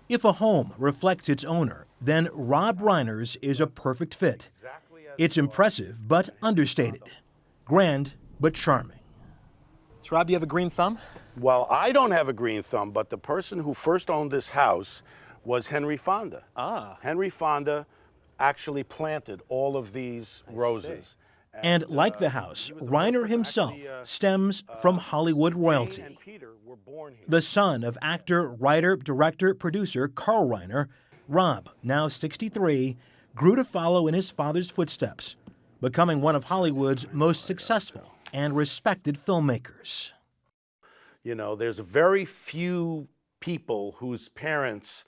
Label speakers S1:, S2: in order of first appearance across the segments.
S1: If a home reflects its owner, then Rob Reiner's is a perfect fit. It's impressive but understated, grand but charming.
S2: So, Rob, do you have a green thumb?
S3: Well, I don't have a green thumb, but the person who first owned this house was Henry Fonda.
S2: Ah.
S3: Henry Fonda actually planted all of these roses.
S1: And like the house, Reiner himself stems from Hollywood royalty. The son of actor, writer, director, producer Carl Reiner, Rob, now 63, grew to follow in his father's footsteps, becoming one of Hollywood's most successful and respected filmmakers.
S3: You know, there's very few people whose parents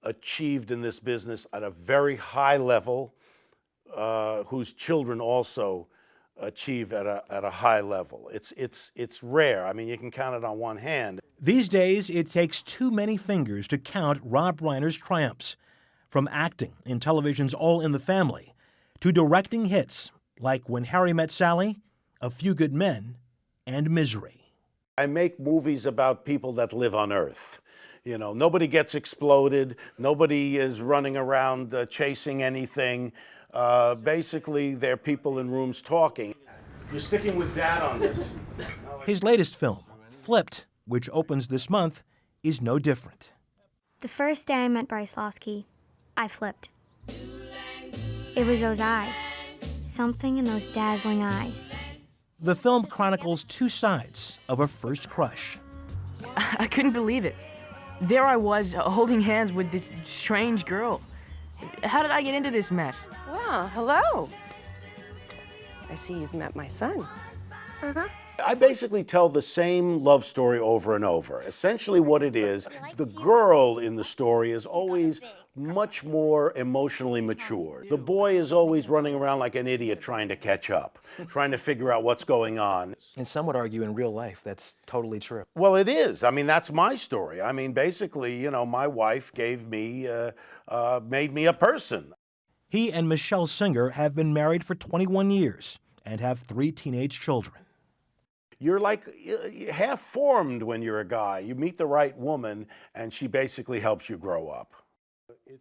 S3: achieved in this business at a very high level, whose children also achieve at a high level. It's rare. I mean, you can count it on one hand.
S1: These days, it takes too many fingers to count Rob Reiner's triumphs, from acting in television's All in the Family to directing hits like When Harry Met Sally, A Few Good Men, and Misery.
S3: I make movies about people that live on Earth. You know, nobody gets exploded. Nobody is running around chasing anything. Basically, they're people in rooms talking. You're sticking with Dad on this.
S1: His latest film, Flipped, which opens this month, is no different.
S4: The first day I met Bryce Losky, I flipped. It was those eyes. Something in those dazzling eyes.
S1: The film chronicles two sides of a first crush.
S5: I couldn't believe it. There I was, holding hands with this strange girl. How did I get into this mess?
S6: Well, hello. I see you've met my son.
S3: I basically tell the same love story over and over. Essentially what it is, the girl in the story is always much more emotionally mature. The boy is always running around like an idiot trying to catch up, trying to figure out what's going on.
S2: And some would argue in real life that's totally true.
S3: Well, it is. I mean, that's my story. I mean, basically, you know, my wife gave me, made me a person.
S1: He and Michelle Singer have been married for 21 years and have 3 teenage children.
S3: You're like half-formed when you're a guy. You meet the right woman, and she basically helps you grow up.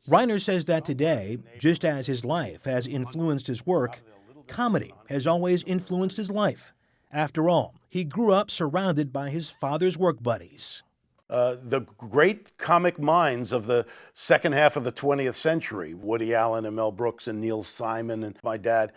S1: Reiner says that today, just as his life has influenced his work, comedy has always influenced his life. After all, he grew up surrounded by his father's work buddies.
S3: The great comic minds of the second half of the 20th century, Woody Allen and Mel Brooks and Neil Simon and my dad.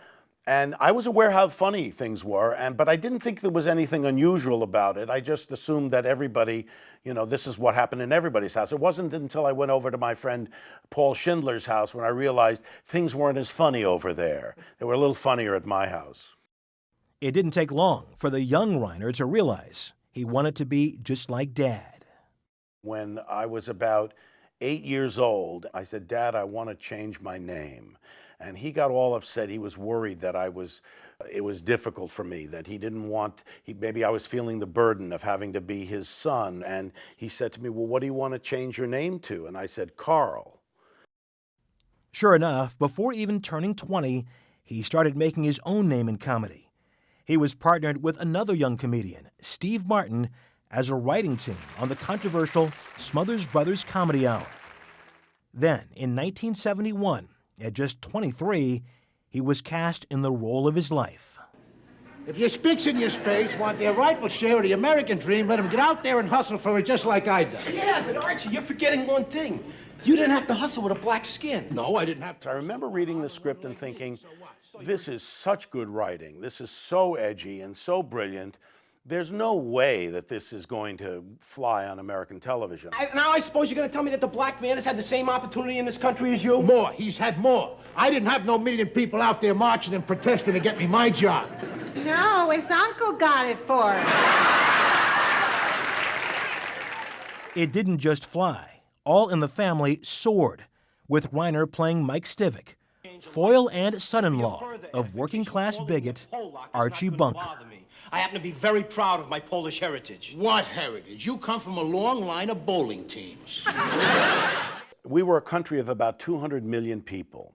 S3: And I was aware how funny things were, but I didn't think there was anything unusual about it. I just assumed that everybody, you know, this is what happened in everybody's house. It wasn't until I went over to my friend Paul Schindler's house when I realized things weren't as funny over there. They were a little funnier at my house.
S1: It didn't take long for the young Reiner to realize he wanted to be just like Dad.
S3: When I was about 8 years old, I said, Dad, I want to change my name. And he got all upset. He was worried that it was difficult for me, that he didn't want, maybe I was feeling the burden of having to be his son. And he said to me, well, what do you want to change your name to? And I said, Carl.
S1: Sure enough, before even turning 20, he started making his own name in comedy. He was partnered with another young comedian, Steve Martin, as a writing team on the controversial Smothers Brothers Comedy Hour. Then, in 1971, at just 23, he was cast in the role of his life.
S7: If your spicks in your spades want their rightful share of the American dream, let them get out there and hustle for it just like I done.
S8: Yeah, but Archie, you're forgetting one thing. You didn't have to hustle with a black skin.
S7: No, I didn't have to.
S3: I remember reading the script and thinking, this is such good writing. This is so edgy and so brilliant. There's no way that this is going to fly on American television.
S8: Now I suppose you're going to tell me that the black man has had the same opportunity in this country as you?
S7: More. He's had more. I didn't have no million people out there marching and protesting to get me my job.
S9: No, his uncle got it for him.
S1: It didn't just fly. All in the Family soared, with Reiner playing Mike Stivic, foil and son-in-law of working-class bigot Archie Bunker.
S8: I happen to be very proud of my Polish heritage.
S7: What heritage? You come from a long line of bowling teams.
S3: We were a country of about 200 million people.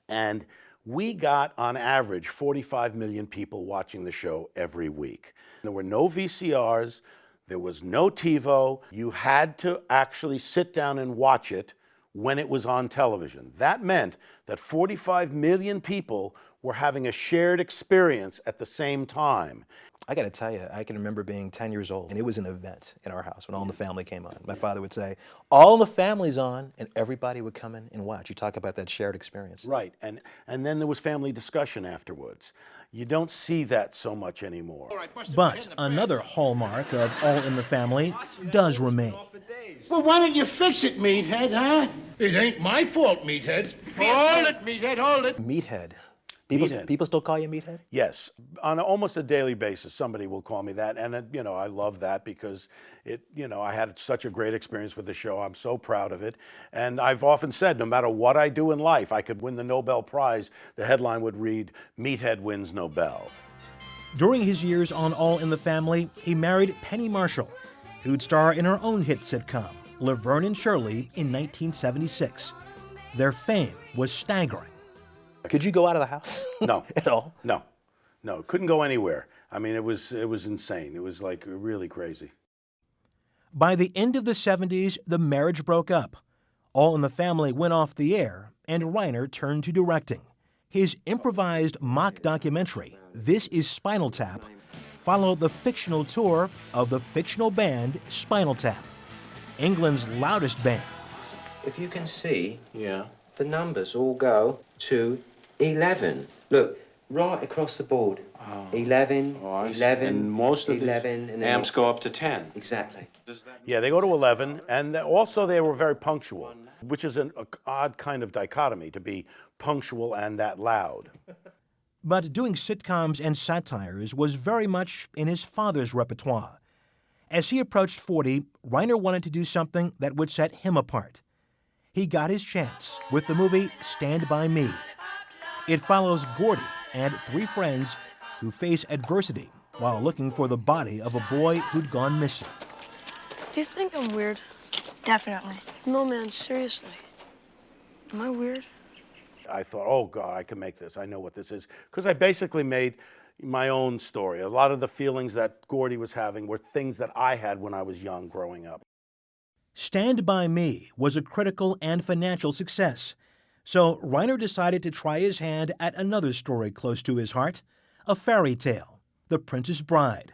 S3: And we got, on average, 45 million people watching the show every week. There were no VCRs. There was no TiVo. You had to actually sit down and watch it when it was on television. That meant that 45 million people were having a shared experience at the same time.
S2: I got to tell you, I can remember being 10 years old, and it was an event in our house when All in the Family came on. My father would say, All in the Family's on, and everybody would come in and watch. You talk about that shared experience.
S3: Right, and then there was family discussion afterwards. You don't see that so much anymore.
S1: But another hallmark of All in the Family does remain.
S7: Well, why don't you fix it, meathead, huh? It ain't my fault, meathead. Hold it, meathead, hold it.
S2: Meathead.
S3: Meathead.
S2: People still call you Meathead?
S3: Yes, on almost a daily basis, somebody will call me that, and I love that because I had such a great experience with the show. I'm so proud of it, and I've often said, no matter what I do in life, I could win the Nobel Prize. The headline would read, "Meathead wins Nobel."
S1: During his years on All in the Family, he married Penny Marshall, who'd star in her own hit sitcom, Laverne and Shirley, in 1976. Their fame was staggering.
S2: Could you go out of the house?
S3: No.
S2: At all?
S3: No, couldn't go anywhere. I mean, it was insane. It was like really crazy.
S1: By the end of the 70s, the marriage broke up. All in the Family went off the air, and Reiner turned to directing. His improvised mock documentary, This Is Spinal Tap, followed the fictional tour of the fictional band Spinal Tap, England's loudest band.
S10: If you can see, the numbers all go to 11. Look, right across the board. 11, 11,
S11: and most of
S10: 11,
S11: the
S10: and
S11: amps go up to 10.
S10: Exactly.
S3: Yeah, they go to 11, and also they were very punctual, which is an odd kind of dichotomy, to be punctual and that loud.
S1: But doing sitcoms and satires was very much in his father's repertoire. As he approached 40, Reiner wanted to do something that would set him apart. He got his chance with the movie Stand By Me. It follows Gordy and three friends who face adversity while looking for the body of a boy who'd gone missing.
S12: Do you think I'm weird? Definitely. No, man, seriously. Am I weird?
S3: I thought, oh God, I can make this. I know what this is. Because I basically made my own story. A lot of the feelings that Gordy was having were things that I had when I was young growing up.
S1: Stand By Me was a critical and financial success. So Reiner decided to try his hand at another story close to his heart, a fairy tale, The Princess Bride.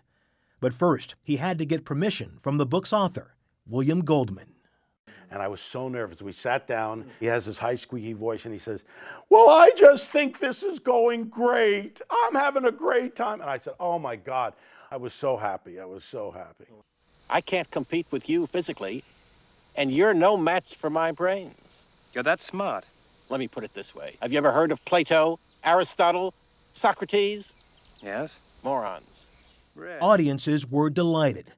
S1: But first, he had to get permission from the book's author, William Goldman.
S3: And I was so nervous. We sat down. He has this high squeaky voice, and he says, well, I just think this is going great. I'm having a great time. And I said, oh, my God. I was so happy. I was so happy.
S13: I can't compete with you physically, and you're no match for my brains.
S14: You're that smart.
S13: Let me put it this way. Have you ever heard of Plato, Aristotle, Socrates?
S14: Yes.
S13: Morons.
S1: Audiences were delighted.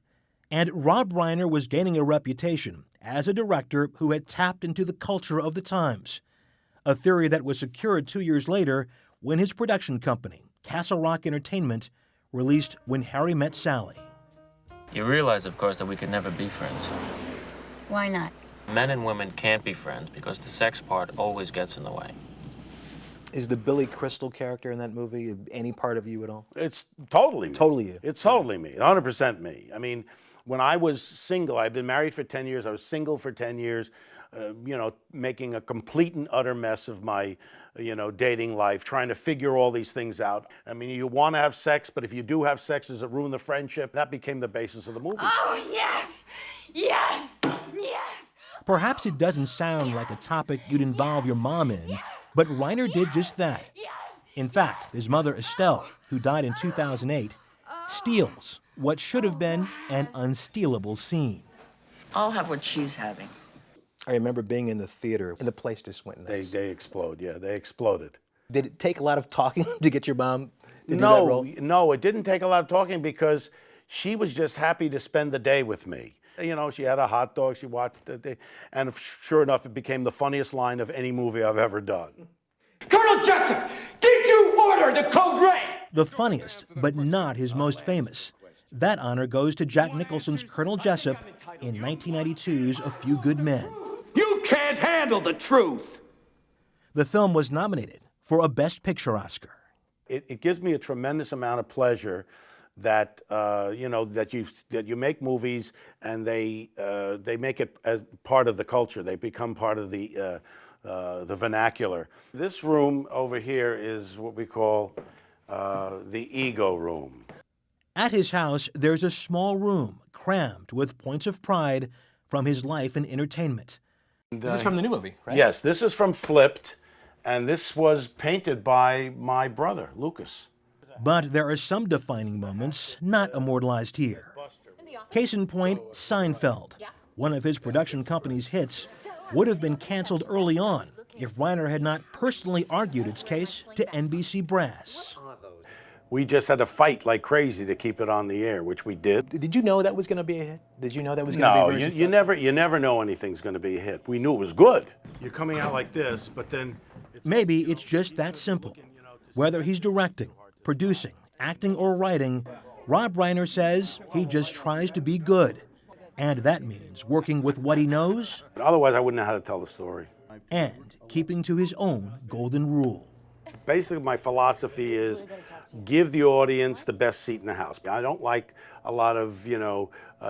S1: And Rob Reiner was gaining a reputation as a director who had tapped into the culture of the times, a theory that was secured 2 years later when his production company, Castle Rock Entertainment, released When Harry Met Sally.
S15: You realize, of course, that we could never be friends.
S16: Why not?
S15: Men and women can't be friends because the sex part always gets in the way.
S2: Is the Billy Crystal character in that movie any part of you at all?
S3: It's totally me.
S2: Totally you.
S3: It's totally me, 100% me. I mean, when I was single, I'd been married for 10 years, I was single for 10 years, making a complete and utter mess of my, dating life, trying to figure all these things out. I mean, you want to have sex, but if you do have sex, does it ruin the friendship? That became the basis of the movie.
S16: Oh, yes! Yes! Yes!
S1: Perhaps it doesn't sound like a topic you'd involve your mom in, but Reiner did just that. In fact, his mother, Estelle, who died in 2008, steals what should have been an unstealable scene.
S17: I'll have what she's having.
S2: I remember being in the theater, and the place just went nuts.
S3: They explode, yeah, they exploded.
S2: Did it take a lot of talking to get your mom to do that role?
S3: No, it didn't take a lot of talking because she was just happy to spend the day with me. She had a hot dog, she watched it, and sure enough, it became the funniest line of any movie I've ever done.
S8: Colonel Jessup, did you order the Code Red?
S1: The funniest, but not his most famous. That honor goes to Jack Nicholson's Colonel Jessup in 1992's A Few Good Men.
S8: You can't handle the truth.
S1: The film was nominated for a Best Picture Oscar.
S3: It gives me a tremendous amount of pleasure that that you make movies and they make it as part of the culture. They become part of the vernacular. This room over here is what we call the ego room.
S1: At his house, there's a small room crammed with points of pride from his life in entertainment.
S2: This is from the new movie, right?
S3: Yes, this is from Flipped, and this was painted by my brother, Lucas.
S1: But there are some defining moments not immortalized here. Case in point, Seinfeld. One of his production company's hits would have been canceled early on if Reiner had not personally argued its case to NBC brass.
S3: We just had to fight like crazy to keep it on the air, which we did.
S2: Did you know that was going to be a hit? Did you know that was going to be very successful?
S3: you never know anything's going to be a hit. We knew it was good. You're coming out like this, but then...
S1: Maybe it's just that simple. Whether he's directing, producing, acting, or writing, Rob Reiner says he just tries to be good. And that means working with what he knows.
S3: Otherwise, I wouldn't know how to tell the story.
S1: And keeping to his own golden rule.
S3: Basically, my philosophy is give the audience the best seat in the house. I don't like a lot of,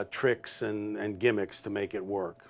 S3: tricks and gimmicks to make it work.